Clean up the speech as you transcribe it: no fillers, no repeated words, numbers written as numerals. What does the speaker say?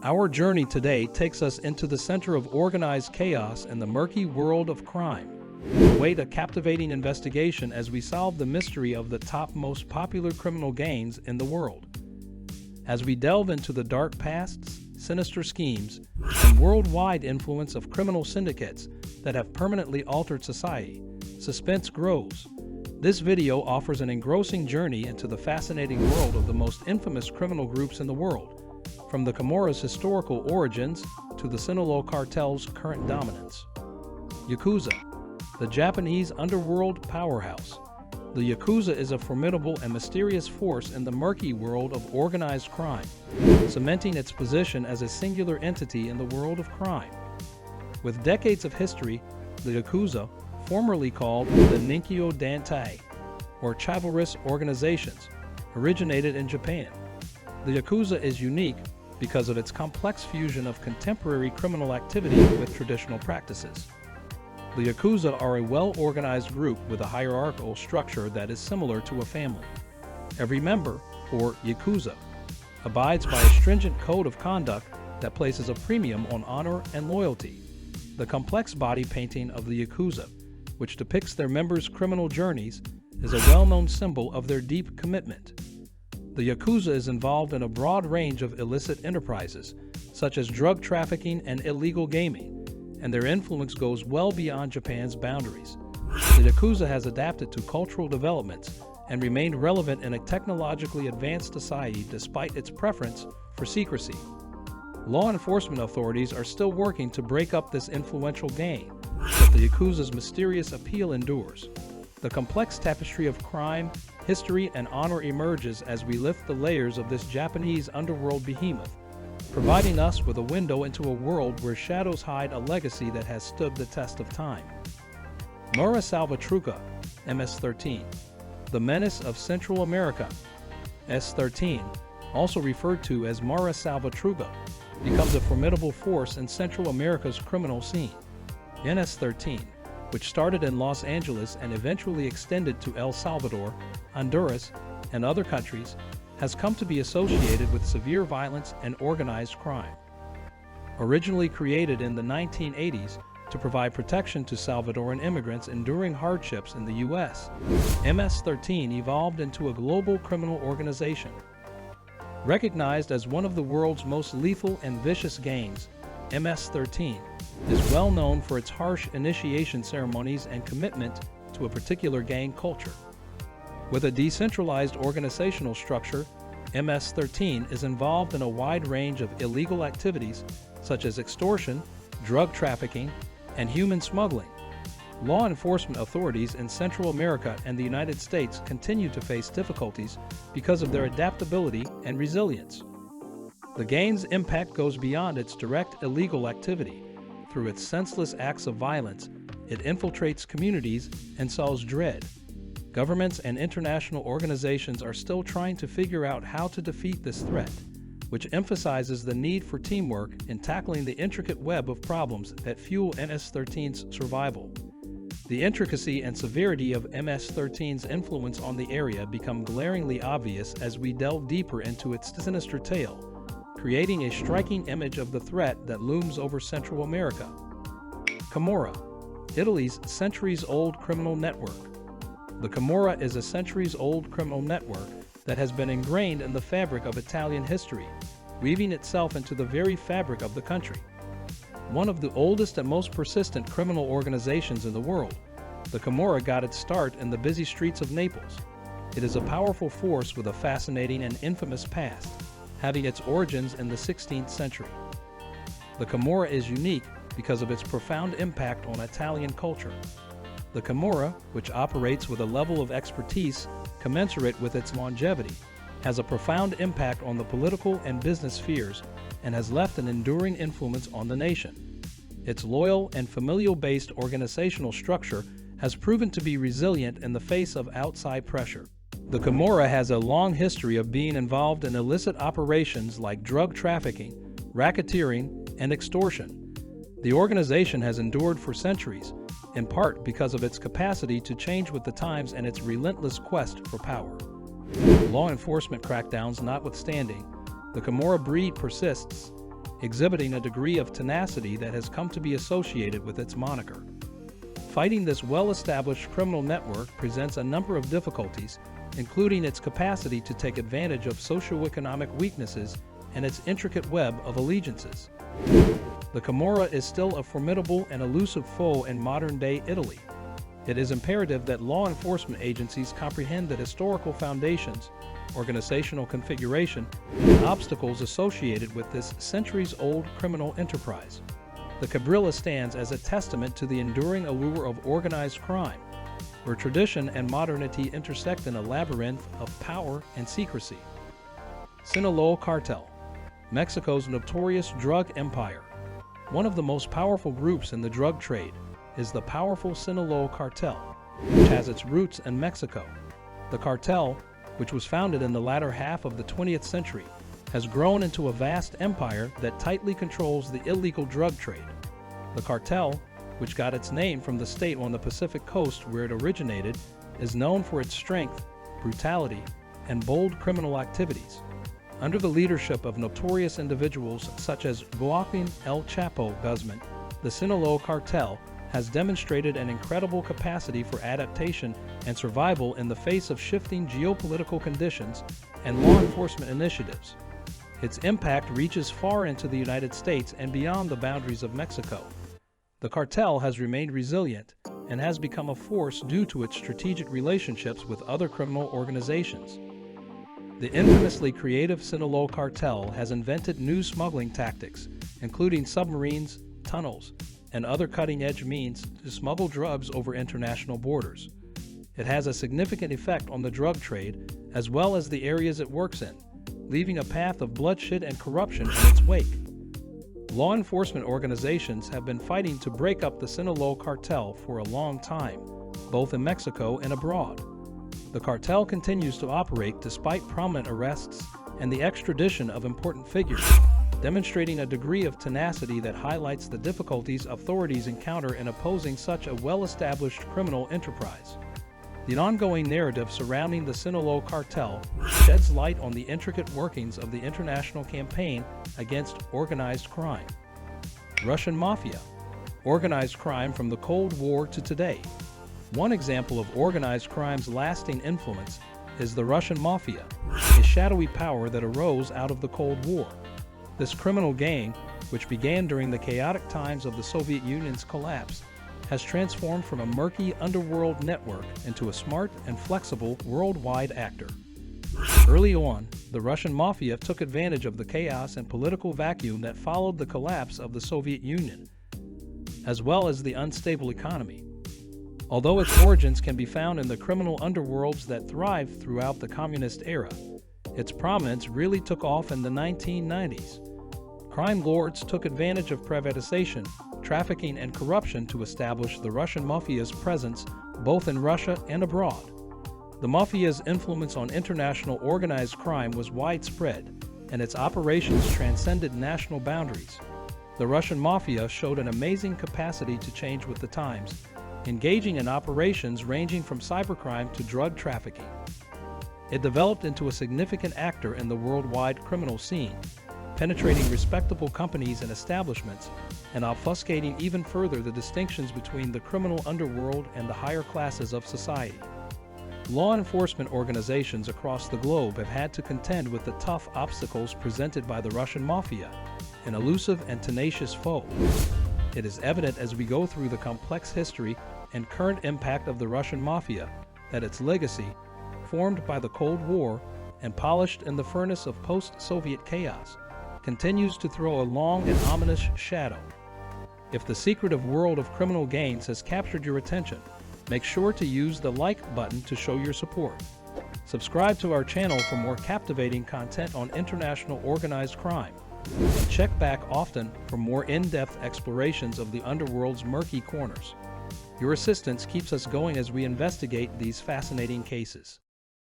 Our journey today takes us into the center of organized chaos and the murky world of crime. Await a captivating investigation as we solve the mystery of the top most popular criminal gangs in the world. As we delve into the dark pasts, sinister schemes, and worldwide influence of criminal syndicates that have permanently altered society, suspense grows. This video offers an engrossing journey into the fascinating world of the most infamous criminal groups in the world, from the Camorra's historical origins to the Sinaloa Cartel's current dominance. Yakuza, the Japanese underworld powerhouse. The Yakuza is a formidable and mysterious force in the murky world of organized crime, cementing its position as a singular entity in the world of crime. With decades of history, the Yakuza, formerly called the Ninkyo Dantai, or chivalrous organizations, originated in Japan. The Yakuza is unique because of its complex fusion of contemporary criminal activity with traditional practices. The Yakuza are a well-organized group with a hierarchical structure that is similar to a family. Every member, or Yakuza, abides by a stringent code of conduct that places a premium on honor and loyalty. The complex body painting of the Yakuza, which depicts their members' criminal journeys, is a well-known symbol of their deep commitment. The Yakuza is involved in a broad range of illicit enterprises, such as drug trafficking and illegal gaming, and their influence goes well beyond Japan's boundaries. The Yakuza has adapted to cultural developments and remained relevant in a technologically advanced society despite its preference for secrecy. Law enforcement authorities are still working to break up this influential gang, but the Yakuza's mysterious appeal endures. The complex tapestry of crime, history, and honor emerges as we lift the layers of this Japanese underworld behemoth, providing us with a window into a world where shadows hide a legacy that has stood the test of time. Mara Salvatrucha, MS-13, the menace of Central America. S-13, also referred to as Mara Salvatrucha, becomes a formidable force in Central America's criminal scene. NS-13, which started in Los Angeles and eventually extended to El Salvador, Honduras, and other countries, has come to be associated with severe violence and organized crime. Originally created in the 1980s to provide protection to Salvadoran immigrants enduring hardships in the U.S., MS-13 evolved into a global criminal organization. Recognized as one of the world's most lethal and vicious gangs, MS-13 is well known for its harsh initiation ceremonies and commitment to a particular gang culture. With a decentralized organizational structure, MS-13 is involved in a wide range of illegal activities such as extortion, drug trafficking, and human smuggling. Law enforcement authorities in Central America and the United States continue to face difficulties because of their adaptability and resilience. The gang's impact goes beyond its direct illegal activity. Through its senseless acts of violence, it infiltrates communities and sows dread. Governments and international organizations are still trying to figure out how to defeat this threat, which emphasizes the need for teamwork in tackling the intricate web of problems that fuel MS-13's survival. The intricacy and severity of MS-13's influence on the area become glaringly obvious as we delve deeper into its sinister tale, creating a striking image of the threat that looms over Central America. Camorra, Italy's centuries-old criminal network. The Camorra is a centuries-old criminal network that has been ingrained in the fabric of Italian history, weaving itself into the very fabric of the country. One of the oldest and most persistent criminal organizations in the world, the Camorra got its start in the busy streets of Naples. It is a powerful force with a fascinating and infamous past, having its origins in the 16th century. The Camorra is unique because of its profound impact on Italian culture. The Camorra, which operates with a level of expertise commensurate with its longevity, has a profound impact on the political and business spheres and has left an enduring influence on the nation. Its loyal and familial-based organizational structure has proven to be resilient in the face of outside pressure. The Camorra has a long history of being involved in illicit operations like drug trafficking, racketeering, and extortion. The organization has endured for centuries, in part because of its capacity to change with the times and its relentless quest for power. Law enforcement crackdowns notwithstanding, the Camorra breed persists. exhibiting a degree of tenacity that has come to be associated with its moniker. Fighting this well-established criminal network presents a number of difficulties, including its capacity to take advantage of socioeconomic weaknesses and its intricate web of allegiances. The Camorra is still a formidable and elusive foe in modern-day Italy. It is imperative that law enforcement agencies comprehend the historical foundations, organizational configuration, and obstacles associated with this centuries-old criminal enterprise. The Cabrilla stands as a testament to the enduring allure of organized crime, where tradition and modernity intersect in a labyrinth of power and secrecy. Sinaloa Cartel, Mexico's notorious drug empire. One of the most powerful groups in the drug trade is the powerful Sinaloa Cartel, which has its roots in Mexico. The cartel, which was founded in the latter half of the 20th century, has grown into a vast empire that tightly controls the illegal drug trade. The cartel, which got its name from the state on the Pacific coast where it originated, is known for its strength, brutality, and bold criminal activities. Under the leadership of notorious individuals such as Joaquin El Chapo Guzman, the Sinaloa Cartel has demonstrated an incredible capacity for adaptation and survival in the face of shifting geopolitical conditions and law enforcement initiatives. Its impact reaches far into the United States and beyond the boundaries of Mexico. The cartel has remained resilient and has become a force due to its strategic relationships with other criminal organizations. The infamously creative Sinaloa Cartel has invented new smuggling tactics, including submarines, tunnels, and other cutting-edge means to smuggle drugs over international borders. It has a significant effect on the drug trade as well as the areas it works in, leaving a path of bloodshed and corruption in its wake. Law enforcement organizations have been fighting to break up the Sinaloa Cartel for a long time, both in Mexico and abroad. The cartel continues to operate despite prominent arrests and the extradition of important figures, demonstrating a degree of tenacity that highlights the difficulties authorities encounter in opposing such a well-established criminal enterprise. The ongoing narrative surrounding the Sinaloa Cartel sheds light on the intricate workings of the international campaign against organized crime. Russian Mafia, organized crime from the Cold War to today. One example of organized crime's lasting influence is the Russian Mafia, a shadowy power that arose out of the Cold War. This criminal gang, which began during the chaotic times of the Soviet Union's collapse, has transformed from a murky underworld network into a smart and flexible worldwide actor. Early on, the Russian Mafia took advantage of the chaos and political vacuum that followed the collapse of the Soviet Union, as well as the unstable economy. Although its origins can be found in the criminal underworlds that thrived throughout the communist era, its prominence really took off in the 1990s. Crime lords took advantage of privatization, trafficking, and corruption to establish the Russian Mafia's presence both in Russia and abroad. The Mafia's influence on international organized crime was widespread, and its operations transcended national boundaries. The Russian Mafia showed an amazing capacity to change with the times, engaging in operations ranging from cybercrime to drug trafficking. It developed into a significant actor in the worldwide criminal scene, penetrating respectable companies and establishments, and obfuscating even further the distinctions between the criminal underworld and the higher classes of society. Law enforcement organizations across the globe have had to contend with the tough obstacles presented by the Russian Mafia, an elusive and tenacious foe. It is evident as we go through the complex history and current impact of the Russian Mafia that its legacy, formed by the Cold War and polished in the furnace of post-Soviet chaos, continues to throw a long and ominous shadow. If the secretive world of criminal gangs has captured your attention, make sure to use the like button to show your support. Subscribe to our channel for more captivating content on international organized crime, and check back often for more in-depth explorations of the underworld's murky corners. Your assistance keeps us going as we investigate these fascinating cases.